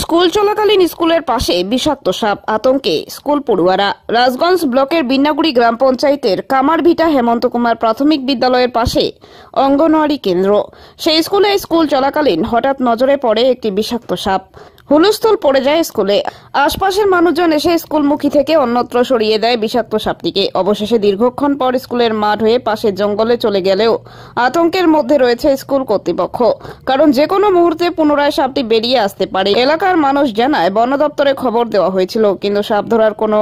School চলাকালীন স্কুলের পাশে বিষাক্ত সাপ আতঙ্কে স্কুল পড়ুয়ারা। রাজগঞ্জ ব্লকের বিন্নাগুড়ি গ্রাম পঞ্চায়েতের কামারভিটা হেমন্ত কুমার প্রাথমিক বিদ্যালয়ের পাশে অঙ্গনওয়াড়ি কেন্দ্র। সেই স্কুল চলাকালীন হঠাৎ নজরে পড়ে একটি বিষাক্ত সাপ। হুলস্থুল পড়ে যায় স্কুলে। আশপাশের মানুষজন এসে স্কুলমুখী থেকে অন্যত্র সরিয়ে দেয় বিষাক্ত সাপটিকে। অবশেষে দীর্ঘক্ষণ পর স্কুলের মাঠ হয়ে পাশের জঙ্গলে চলে গেলেও আতঙ্কের মধ্যে রয়েছে স্কুল কর্তৃপক্ষ, কারণ যে কোনো মুহূর্তে পুনরায় সাপটি বেরিয়ে আসতে পারে। এলাকার মানুষ জানায় বন দপ্তরে খবর দেওয়া হয়েছিল, কিন্তু সাপ ধরার কোনো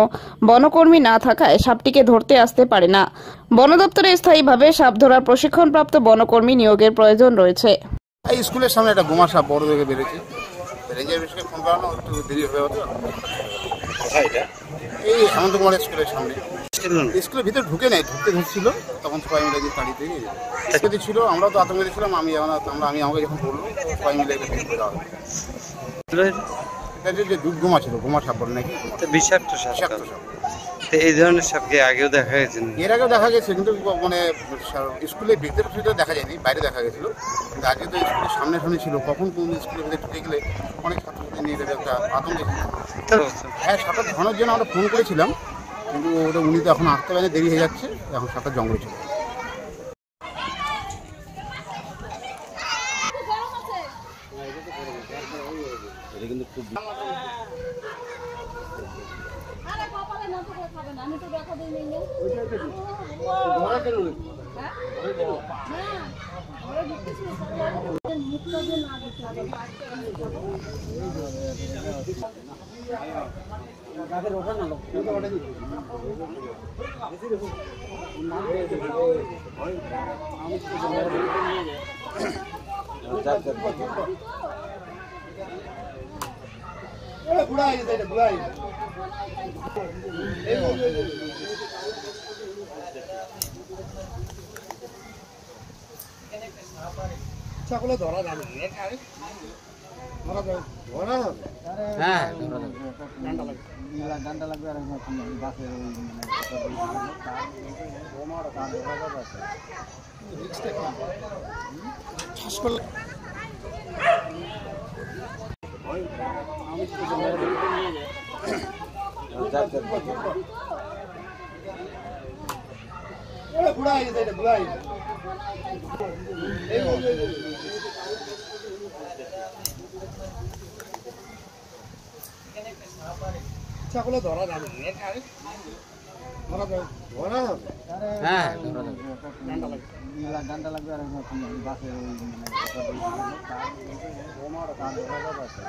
বনকর্মী না থাকায় সাপটিকে ধরতে আসতে পারে না। বন দপ্তরে স্থায়ীভাবে সাপ ধরার প্রশিক্ষণপ্রাপ্ত বনকর্মী নিয়োগের প্রয়োজন রয়েছে। এই স্কুলের সামনে একটা গোমা সাপ বড় দেখে বেড়েছে। রেঞ্জের বিষয়ে ফোন করানো একটু দেরি হয়ে হতো। এই হেমন্ত কুমার স্কুলের সামনে। স্কুলের ভিতরে ঢুকে নেই, ঢুকতে ধরছিল, তখন সবাই মিলে যে তাড়িয়ে দিয়ে ছিল। আমরাও তো আতঙ্কে ছিলাম। আমি আমাকে যখন বললো সবাই মিলে এটা বের করে দেওয়া হবে। এটা যে দুধ গোমা ছিল, গোমা সাপ বলে নাকি, বিষাক্ত সাপ। এই ধরনের সাপকে আগেও দেখা গেছে? এর আগেও দেখা গেছে, কিন্তু মানে স্কুলের ভিতরে দেখা যায়নি, বাইরে দেখা গেছিলো। কিন্তু আজকে তো স্কুলের সামনে ছিল, কখন কোন স্কুলের ভিতরে ঢুকে গেলে অনেক ছাত্রছাত্রী নিয়ে গেলে একটা আতঙ্কে ছিল। হ্যাঁ, সাপটা ধরানোর জন্য আমরা ফোন করেছিলাম, কিন্তু ওটা উনি তো এখন আসতে পারেন, দেরি হয়ে যাচ্ছে। এখন সাপটা জঙ্গলে ছিল। কিন্তু খুব ছাগলে ধরা যাবে, হ্যাঁ ডান্ডা লাগবে। আর গাছের ছাগলে ধরা যাবে, হ্যাঁ ডান্ডা লাগবে। আর গাছের